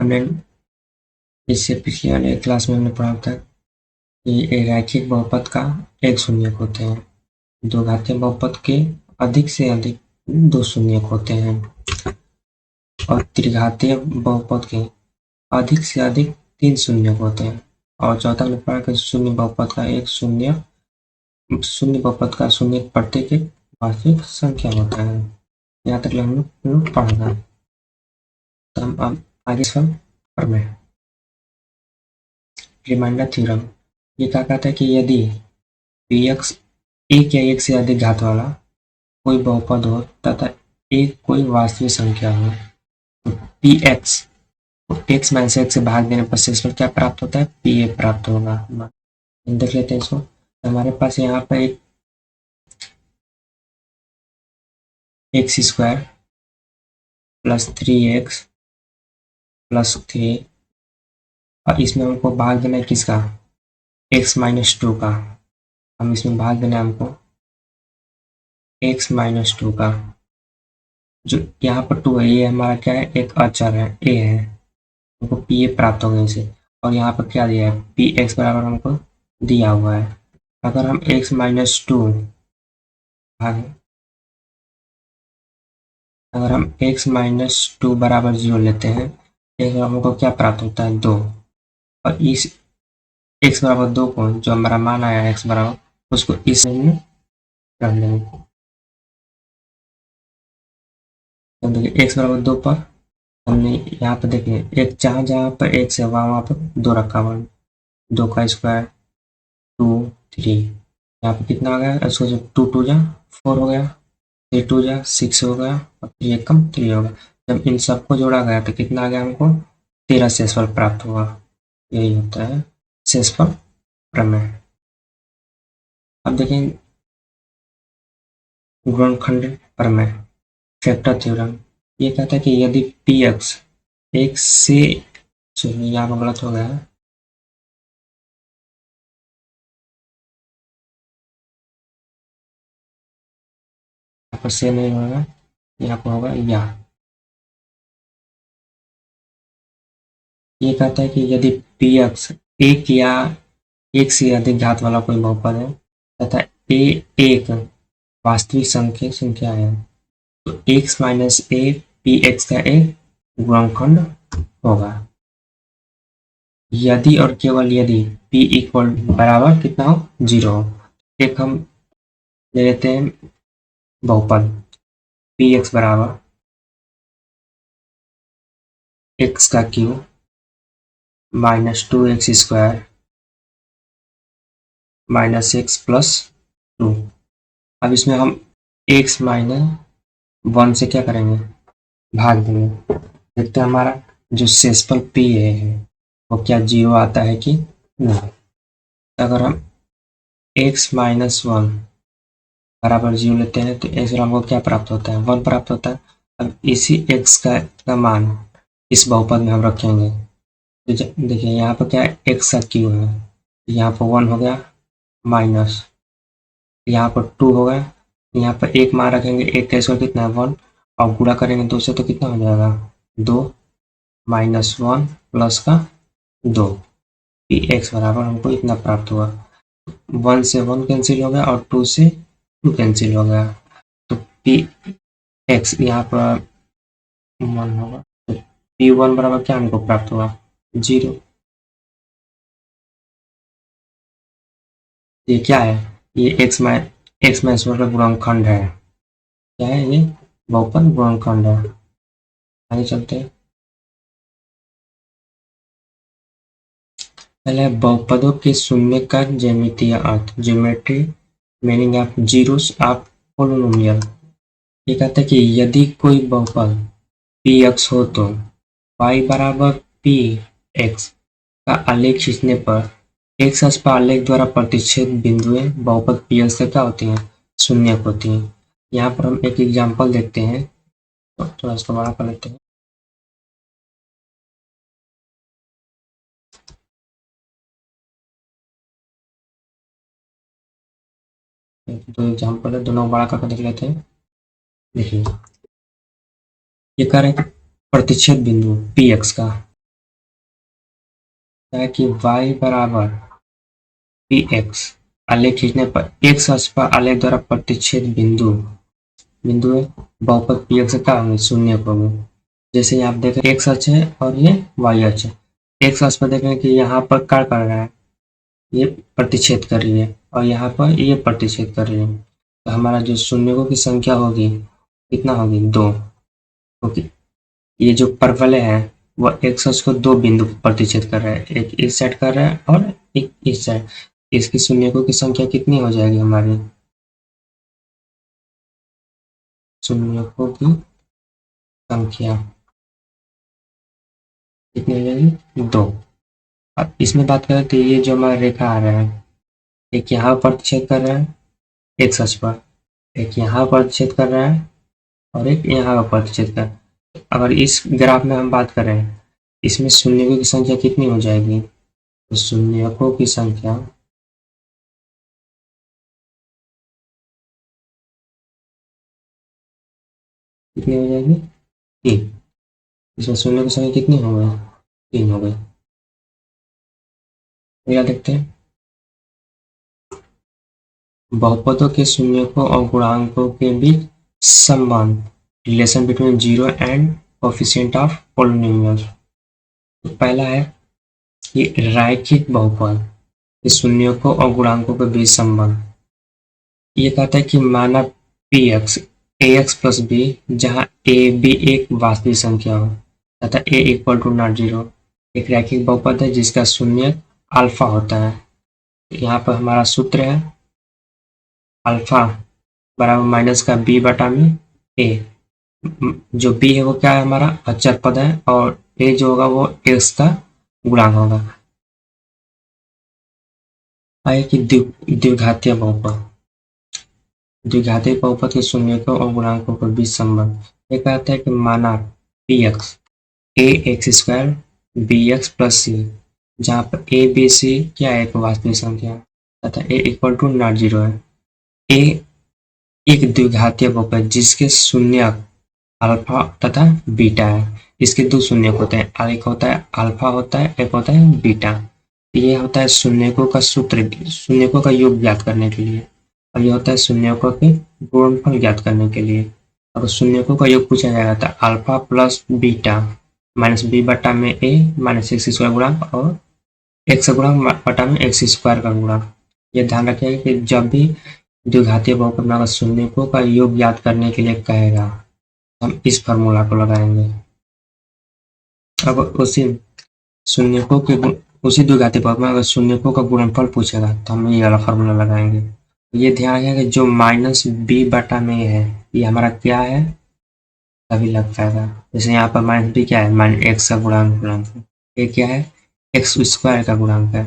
हमने इससे पिछले वाले क्लास में हमने पढ़ा था कि एक रैखिक बहुपद का एक शून्यक होते हैं, दो घातीय बहुपद के अधिक से अधिक दो शून्यक होते हैं और त्रिघातीय बहुपद के अधिक से अधिक तीन शून्यक होते हैं। और चौथा हमने पढ़ा कि शून्य बहुपद का एक शून्य बहुपद का शून्यक प्रत्येक एक वास्तविक संख्या होता है। यहाँ तक हम लोग पढ़ा। तो हम अब आगे सवाल प्रमेय रिमाइंडर थ्योरम ये क्या कहता है कि यदि px एक या एक से अधिक घात वाला कोई बहुपद हो तथा एक कोई वास्तविक संख्या हो तो px को x माइनस x से भाग देने पर शेषफल क्या प्राप्त होता है, pa प्राप्त होगा। देख लेते हैं इसको। हमारे पास यहाँ पर एक x square plus 3x plus 3 और इसमें हमको भाग देना है किसका, x माइनस 2 का। हम इसमें भाग देना है हमको x माइनस 2 का। जो यहाँ पर 2 है ये हमारा क्या है, एक अचर है, a है, हमको pa प्राप्त होगा इसे। और यहाँ पर क्या दिया है, px बराबर हमको दिया हुआ है। अगर हम x माइनस 2 भाग अगर हम x माइनस 2 बराबर 0 लेते हैं तो हमको क्या प्राप्त होता है, 2। और इस x बराबर 2 को जो हमारा मान आया है x बराबर उसको इस में रख देंगे। तो देखिए x बराबर 2 पर हमने यहाँ पर देखिए एक जहाँ जहाँ पर x है वहाँ पर 2 रखा हुआ है, 2 का स्क्वायर 2 3 यहाँ पर कितना आ गया, इसको जब 2 2 जा 4 हो गया, 3 2 जा 6 हो गया और 3 एकम 3 हो गया। जब इन सबको जोड़ा गया तो कितना आ गया, हमको 13 शेषफल प्राप्त हुआ। यही होता है शेषफल प्रमेय। अब देखें गुणनखंड प्रमेय फैक्टर थ्योरम ये कहता है कि यदि px एक से, चलिए यहाँ पर गलत हो गया है, यहाँ पर से नहीं होगा, यहाँ पर होगा या। ये कहता है कि यदि px एक या एक से अधिक घात वाला कोई बहुपद है तथा a एक वास्तविक संख्या है तो x माइनस a px का एक गुणनखंड होगा यदि और केवल यदि p इक्वल बराबर कितना हो, 0 हो। एक हम ले लेते हैं बहुपद px बराबर x का cube minus 2x square minus x plus 2। अब इसमें हम x माइनस 1 से क्या करेंगे, भाग देंगे। देखते हैं हमारा जो शेषफल p है वो क्या 0 आता है कि नहीं। अगर हम x माइनस 1 बराबर 0 लेते हैं तो x हमको क्या प्राप्त होता है, 1 प्राप्त होता है। अब इसी x का मान इस बहुपद में हम रखेंगे तो देखिए यहाँ पर क्या है, x का क्यूब है, यहाँ पर 1 हो गया माइनस, यहाँ पर 2 हो गया, यहाँ पर एक मान रखेंगे, एक का स्क्वायर कितना है 1 और गुणा करेंगे 2 से तो कितना हो जाएगा 2 माइनस 1 प्लस का 2 px बराबर हमको इतना प्राप्त हुआ। 1 से 1 कैंसिल हो गया और 2 से 2 कैंसिल हो गया तो px यहाँ पर 1 होगा तो p1 बराबर क्या हमको प्राप्त हुआ 0। ये क्या है, ये x माइनस 1 का गुणनखंड है। क्या है ये, बहुपद गुणनखंड है। आगे चलते हैं। पहले है बहुपदों के शून्य का ज्यामितीय अर्थ, geometry meaning of zeros of polynomial. ये कहता है कि यदि कोई बहुपद px हो तो y बराबर px का आलेख खींचने पर x अक्ष पर आलेख द्वारा प्रतिच्छेद बिंदुएं बहुपद px से क्या होती हैं, शून्यक होती हैं। यहाँ पर हम एक एग्जाम्पल देखते हैं, तो थोड़ा इसको बड़ा कर लेते हैं। दो एग्जाम्पल है, दोनों बड़ा करके देख लेते हैं। देखिए ये कह रहे हैं कि प्रतिच्छेद बिंदु px का है कि y बराबर पी एक्स, आलेख खींचने पर एक्स अक्ष पर आलेख द्वारा प्रतिच्छेद बिंदु बिंदु है बहुपद पी एक्स का होंगे शून्य को होंगे। जैसे आप देख रहे हैं एक्स अक्ष है और ये वाई अक्ष है। एक्स अक्ष पर देख रहे हैं कि यहाँ पर क्या कर रहा है, ये प्रतिच्छेद कर रही है और यहाँ पर ये प्रतिच्छेद कर रही है। तो हमारा जो शून्यकों की संख्या होगी कितना होगी, 2। क्योंकि ये जो परवलय है वह एक्स अक्ष को 2 बिंदु पर प्रतिच्छेद कर रहा है, एक इस साइड कर रहा है और एक इस साइड। इसकी शून्यकों की संख्या कितनी हो जाएगी, हमारी शून्यकों की संख्या कितनी हो जाएगी, 2। अब इसमें बात करें तो ये जो हमारा रेखा आ रहा है, एक यहाँ पर प्रतिच्छेद कर रहा है एक्स अक्ष पर, एक यहाँ पर प्रतिच्छेद कर रहा है और एक यहाँ पर प्रतिच्छेद कर रहा है। अगर इस ग्राफ में हम बात करें, इसमें शून्यकों की संख्या कितनी हो जाएगी, तो शून्यकों की संख्या कितनी हो जाएगी, 3। इसमें शून्य की संख्या कितनी हो गई, 3 हो गई। अगला देखते हैं, बहुपदों के शून्यकों और गुणांकों के बीच संबंध, relation between zero and coefficient of polynomial. तो पहला है कि रैखिक बहुपद के शून्यकों और गुणांकों के बीच संबंध। ये कहता है कि माना p x a x plus B, जहाँ ए बी एक वास्तविक संख्या हो तथा ए इक्वल टू नॉट जीरो, एक रैखिक बहुपद है जिसका शून्य अल्फा होता है। यहाँ पर हमारा सूत्र है अल्फा बराबर माइनस का बी बटा में ए। जो बी है वो क्या है, हमारा अचर पद है और ए जो होगा वो एक्स का गुणांक होगा। आइए कि द्विघातीय बहुपद, द्विघातीय बहुपद के शून्यकों और गुणांकों के बीच संबंध। ये कहता है कि माना p x a x square b x plus c, जहाँ पर ए बी सी क्या है, एक वास्तविक संख्या तथा ए इक्वल टू नॉट जीरो है। ए एक द्विघातीय बहुपद जिसके शून्यक अल्फा तथा बीटा है। इसके दो शून्यक होते हैं, एक होता है अल्फा होता है, एक होता है बीटा। ये होता है शून्यकों का सूत्र, शून्यकों का योग ज्ञात करने के लिए, और ये होता है शून्यकों के गुणनफल ज्ञात करने के लिए। अगर शून्यकों का योग पूछा जाएगा तो alpha plus beta minus B बटा में ए माइनस एक्स स्क्वायर गुणांक और एक्स गुणांक बटा में एक्स स्क्वायर का गुणांक। ये ध्यान रखिएगा कि जब भी द्विघातीय बहुपद में अगर शून्यकों का योग ज्ञात करने के लिए कहेगा, हम इस फार्मूला को लगाएंगे। अब उसी शून्यकों के उसी द्विघातीय बहुपद में अगर शून्यकों का गुणनफल पूछेगा तो हम ये वाला फार्मूला लगाएंगे। ये ध्यान है कि जो माइनस बी बटा में है ये हमारा क्या है, तभी लग पाएगा। जैसे यहाँ पर माइनस बी क्या है, माइनस एक्स का गुणांक, ये क्या है, एक्स स्क्वायर का गुणांक है।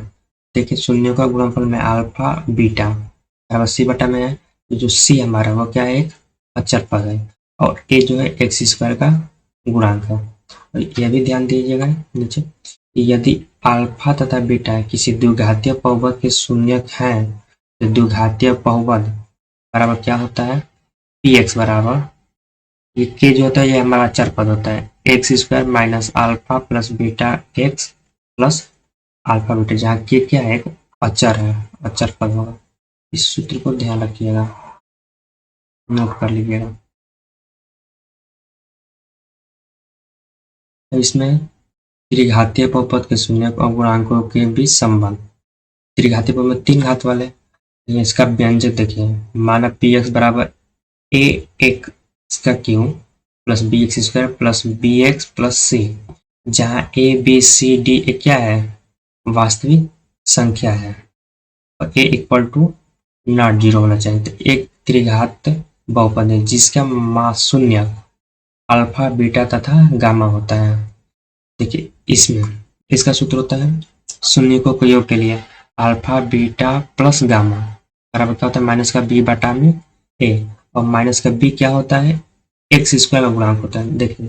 देखिए शून्य का गुणनफल में अल्फा बीटा बराबर सी बटा में है, तो जो सी हमारा वो क्या है, एक अचर पद है और ए जो है एक्स स्क्वायर का गुणांक है। और यह भी ध्यान दीजिएगा नीचे, यदि अल्फा तथा बीटा किसी द्विघातीय बहुपद के शून्यक हैं तो द्विघातीय बहुपद बराबर क्या होता है, पी एक्स बराबर, ये के जो होता है ये हमारा अचर पद होता है, x square minus alpha plus beta x plus alpha beta, जहाँ के क्या है, एक अचर है, अचर पद होगा। इस सूत्र को ध्यान रखिएगा, नोट कर लीजिएगा। तो इसमें त्रिघातीय बहुपद के शून्यक और गुणांकों के बीच संबंध। त्रिघातीय बहुपद में 3 घात वाले, इसका व्यंजक देखिए, माना पी एक्स बराबर ए एक्स का cube plus b x square plus b x plus c, जहाँ ए बी सी डी क्या है, वास्तविक संख्या है और ए इक्वल टू नॉट जीरो होना चाहिए। तो एक त्रिघात बहुपद है जिसका मान शून्य अल्फा बीटा तथा गामा होता है। देखिए इसमें इसका सूत्र होता है शून्यकों के योग के लिए अल्फा बीटा प्लस गामा बराबर क्या होता है, माइनस का बी बटा में ए, और माइनस का बी क्या होता है, एक्स स्क्वायर का गुणांक होता है। देखिए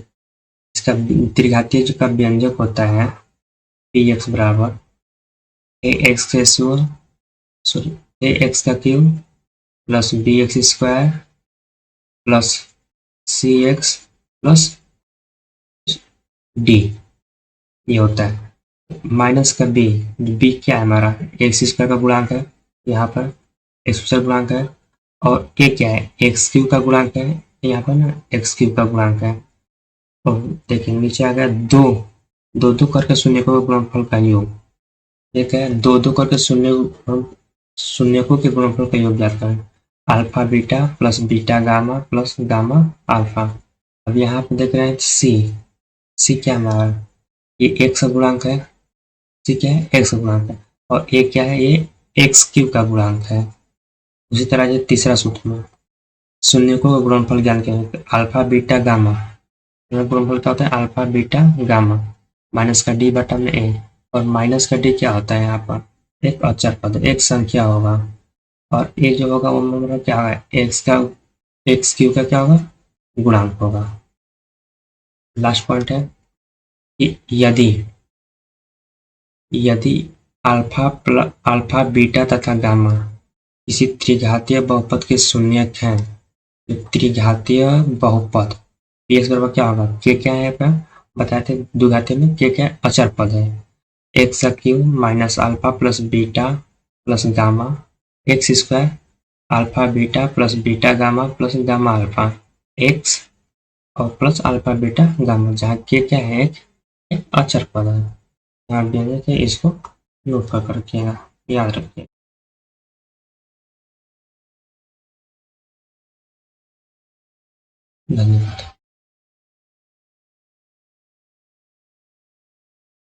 इसका त्रिघातीय का व्यंजक होता है पी एक्स बराबर ए एक्स के सॉरी ए एक्स का cube plus b x square plus c x plus d, ये होता है। माइनस का बी, बी क्या है हमारा एक्स स्क्वायर का गुणांक है, यहाँ पर एक्स स्क्वायर गुणांक है, और ए क्या है एक्स क्यू का गुणांक है, यहाँ पर ना एक्स क्यू का गुणांक है। और देखिए नीचे आ गया दो, दो दो करके शून्यकों के गुणनफल का योग। एक है दो दो करके शून्यकों के गुणनफल का योग ज्ञात करें। Alpha beta plus beta gamma plus gamma alpha. अब यहाँ पे देख रहे हैं सी, सी क्या हमारा ये एक्स का गुणांक है, सी क्या है एक्स का गुणांक है, और ए क्या है ये एक्स क्यू का गुणांक है। उसी तरह ये तीसरा सूत्र में शून्यकों का गुणनफल ज्ञान करें। अल्फा बीटा गामा गुणनफल क्या होता है अल्फा बीटा गामा, माइनस का डी बटा में ए, और माइनस का डी क्या होता है यहाँ पर एक अचर पद, एक संख्या होगा, और ए जो होगा वो मतलब क्या होगा एक्स का, एक्स क्यू का क्या होगा गुणांक होगा। लास्ट पॉइंट है कि यदि यदि अल्फा बीटा तथा गामा किसी त्रिघातीय बहुपद के शून्यक हैं, तो त्रिघातीय बहुपद एक्स बराबर क्या होगा के क्या है यहाँ बताए थे द्विघातीय में के क्या है अचर पद है, एक्स का cube minus alpha plus beta plus gamma x square alpha beta plus beta gamma plus gamma alpha x और प्लस अल्फा बीटा गामा, जहाँ के क्या है एक अचर पद है। यहाँ देने थे इसको नोट कर रखिएगा, याद रखिएगा। धन्यवाद।